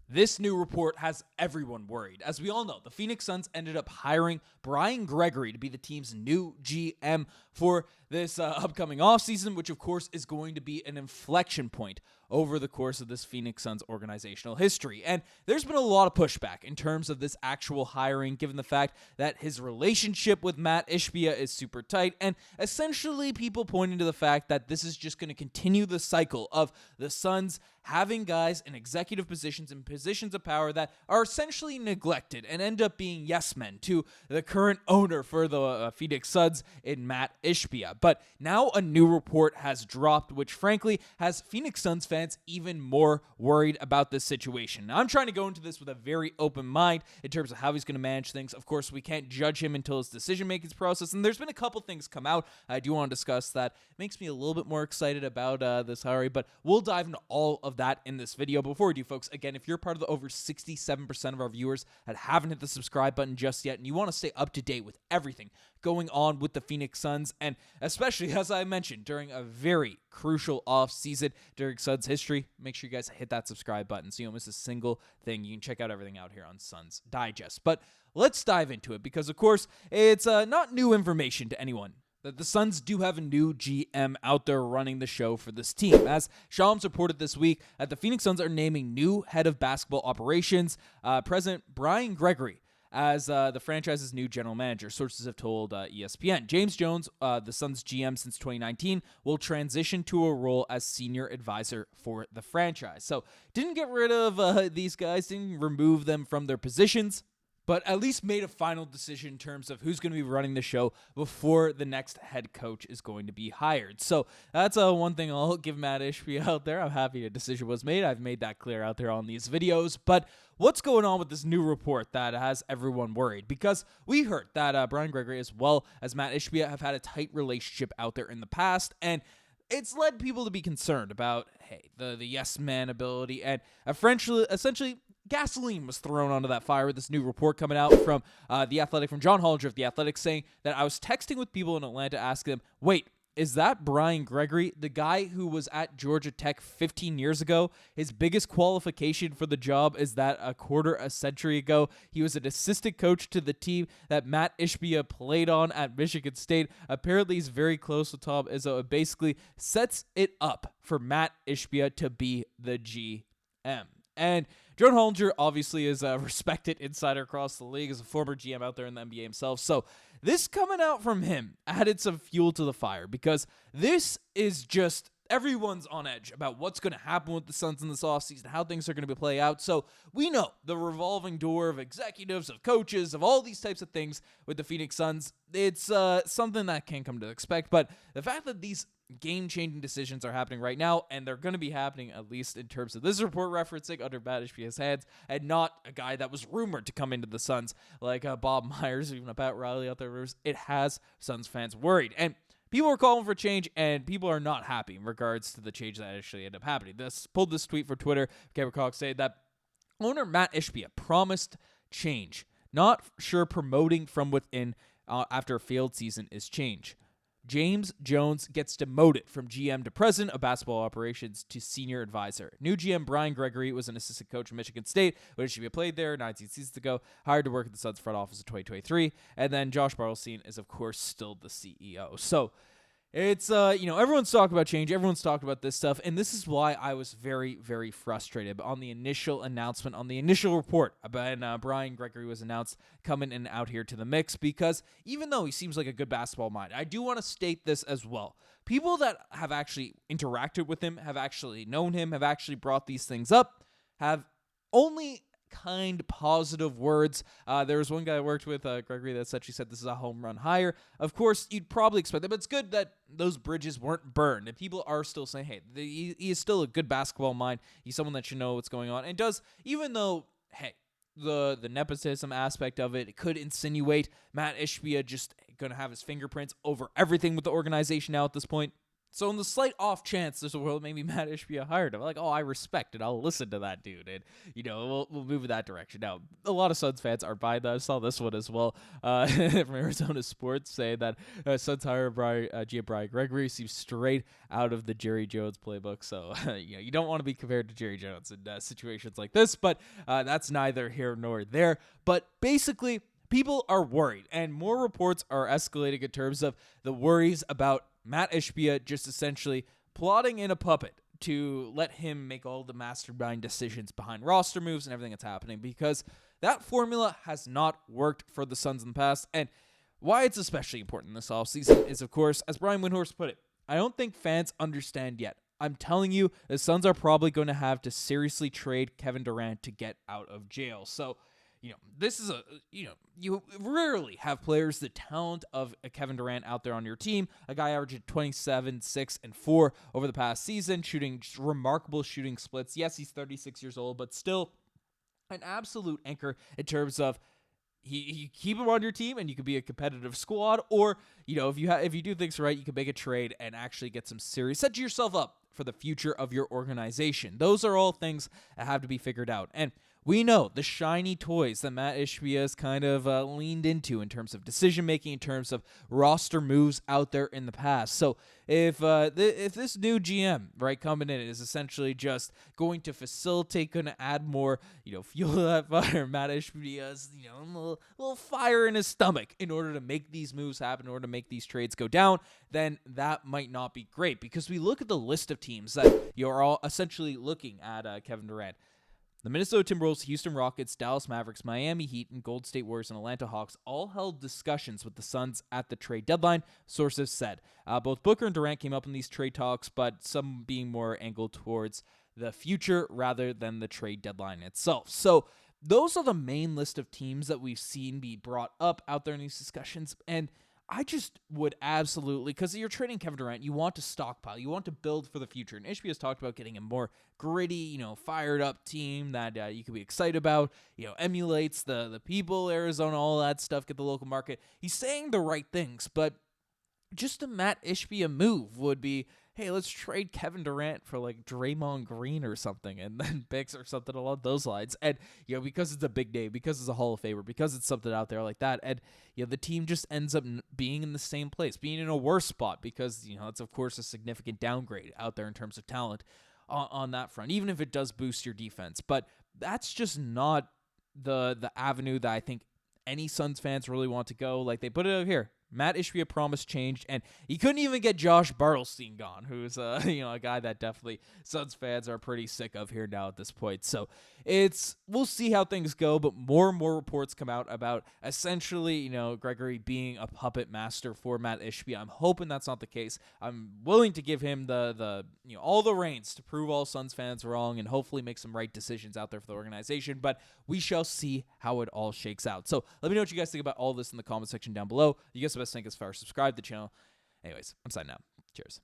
This new report has everyone worried. As we all know, the Phoenix Suns ended up hiring Brian Gregory to be the team's new GM for this upcoming offseason, which of course is going to be an inflection point over the course of this Phoenix Suns organizational history. And there's been a lot of pushback in terms of this actual hiring, given the fact that his relationship with Matt Ishbia is super tight, and essentially people pointing to the fact that this is just going to continue the cycle of the Suns having guys in executive positions and positions of power that are essentially neglected and end up being yes men to the current owner for the Phoenix Suns in Matt Ishbia. But now a new report has dropped, which frankly has Phoenix Suns fans even more worried about this situation. Now, I'm trying to go into this with a very open mind in terms of how he's going to manage things. Of course, we can't judge him until his decision-making process, and there's been a couple things come out. I do want to discuss that. It makes me a little bit more excited about this hiring, but we'll dive into all of that in this video. Before we do, folks, again, if you're part of the over 67% of our viewers that haven't hit the subscribe button just yet, and you want to stay up to date with everything going on with the Phoenix Suns, and especially, as I mentioned, during a very crucial offseason during Suns history, make sure you guys hit that subscribe button so you don't miss a single thing. You can check out everything out here on Suns Digest. But let's dive into it because, of course, it's not new information to anyone that the Suns do have a new GM out there running the show for this team. As Shams reported this week, that the Phoenix Suns are naming new head of basketball operations, President Brian Gregory, as the franchise's new general manager. Sources have told ESPN. James Jones, the Suns GM since 2019, will transition to a role as senior advisor for the franchise. So didn't get rid of these guys, didn't remove them from their positions, but at least made a final decision in terms of who's going to be running the show before the next head coach is going to be hired. So that's one thing I'll give Matt Ishbia out there. I'm happy a decision was made. I've made that clear out there on these videos. But what's going on with this new report that has everyone worried? Because we heard that Brian Gregory as well as Matt Ishbia have had a tight relationship out there in the past, and it's led people to be concerned about, hey, the yes man ability, and essentially gasoline was thrown onto that fire with this new report coming out from The Athletic, from John Hollinger of The Athletic, saying that I was texting with people in Atlanta asking them, wait, is that Brian Gregory, the guy who was at Georgia Tech 15 years ago? His biggest qualification for the job is that a century ago, he was an assistant coach to the team that Matt Ishbia played on at Michigan State. Apparently, he's very close to Tom Izzo. It basically sets it up for Matt Ishbia to be the GM. And John Hollinger obviously is a respected insider across the league, as a former GM out there in the NBA himself. So this coming out from him added some fuel to the fire, because this is just everyone's on edge about what's going to happen with the Suns in this offseason, how things are going to be play out. So we know the revolving door of executives, of coaches, of all these types of things with the Phoenix Suns. It's something that can come to expect. But the fact that these game-changing decisions are happening right now, and they're going to be happening, at least in terms of this report referencing, under Matt Ishbia's hands, and not a guy that was rumored to come into the Suns like Bob Myers, even Pat Riley out there. It has Suns fans worried. And people are calling for change, and people are not happy in regards to the change that actually ended up happening. Pulled this tweet for Twitter. Cameron Cox said that owner Matt Ishbia promised change. Not sure promoting from within after a failed season is change. James Jones gets demoted from GM to president of basketball operations to senior advisor. New GM Brian Gregory was an assistant coach at Michigan State, which should be played there 19 seasons ago, hired to work at the Suns front office in 2023. And then Josh Bartelstein is, of course, still the CEO. So it's, everyone's talking about change. Everyone's talking about this stuff. And this is why I was very, very frustrated on the initial announcement, on the initial report about Brian Gregory was announced coming in out here to the mix, because even though he seems like a good basketball mind, I do want to state this as well. People that have actually interacted with him, have actually known him, have actually brought these things up, have only kind, positive words. There was one guy I worked with, Gregory, that essentially said this is a home run hire. Of course, you'd probably expect that, but it's good that those bridges weren't burned, and people are still saying, hey, he is still a good basketball mind. He's someone that should know what's going on, and does, even though, hey, the nepotism aspect of it could insinuate Matt Ishbia just going to have his fingerprints over everything with the organization now at this point. So in the slight off chance there's a world maybe Matt Ishbia hired him, like, oh, I respect it. I'll listen to that dude, and we'll move in that direction. Now, a lot of Suns fans are buying that. I saw this one as well from Arizona Sports saying that Suns hire GM Brian Gregory seems straight out of the Jerry Jones playbook. So you don't want to be compared to Jerry Jones in situations like this, but that's neither here nor there. But basically, people are worried, and more reports are escalating in terms of the worries about Matt Ishbia just essentially plotting in a puppet to let him make all the mastermind decisions behind roster moves and everything that's happening, because that formula has not worked for the Suns in the past. And why it's especially important this offseason is, of course, as Brian Windhorst put it, I don't think fans understand yet. I'm telling you, the Suns are probably going to have to seriously trade Kevin Durant to get out of jail. So, this is you rarely have players the talent of a Kevin Durant out there on your team. A guy averaging 27, 6, and 4 over the past season, shooting just remarkable shooting splits. Yes, he's 36 years old, but still an absolute anchor in terms of you keep him on your team and you can be a competitive squad, or if you do things right, you can make a trade and actually get some serious, set yourself up for the future of your organization. Those are all things that have to be figured out. And we know the shiny toys that Matt Ishbia has kind of leaned into in terms of decision-making, in terms of roster moves out there in the past. So if this new GM, right, coming in is essentially just going to facilitate, going to add more, fuel to that fire, Matt Ishbia's, a little fire in his stomach in order to make these moves happen, in order to make these trades go down, then that might not be great. Because we look at the list of teams that are all essentially looking at Kevin Durant. The Minnesota Timberwolves, Houston Rockets, Dallas Mavericks, Miami Heat, and Golden State Warriors and Atlanta Hawks all held discussions with the Suns at the trade deadline, sources said. Both Booker and Durant came up in these trade talks, but some being more angled towards the future rather than the trade deadline itself. So those are the main list of teams that we've seen be brought up out there in these discussions, and I just would absolutely, because you're trading Kevin Durant, you want to stockpile, you want to build for the future. And Ishbia has talked about getting a more gritty, fired up team that you can be excited about, emulates the people, Arizona, all that stuff, get the local market. He's saying the right things, but just a Matt Ishbia move would be, hey, let's trade Kevin Durant for like Draymond Green or something, and then picks or something along those lines. And, because it's a big name, because it's a Hall of Famer, because it's something out there like that, and, the team just ends up being in the same place, being in a worse spot, because, it's, of course, a significant downgrade out there in terms of talent on that front, even if it does boost your defense. But that's just not the avenue that I think any Suns fans really want to go. Like, they put it out here. Matt Ishbia promised changed, and he couldn't even get Josh Bartelstein gone, who's a guy that definitely Suns fans are pretty sick of here now at this point. So we'll see how things go, but more and more reports come out about essentially, Gregory being a puppet master for Matt Ishbia. I'm hoping that's not the case. I'm willing to give him the all the reins to prove all Suns fans wrong and hopefully make some right decisions out there for the organization, but we shall see how it all shakes out. So let me know what you guys think about all this in the comment section down below. You guys the best thing as far as subscribe to the channel. Anyways, I'm signing out. Cheers.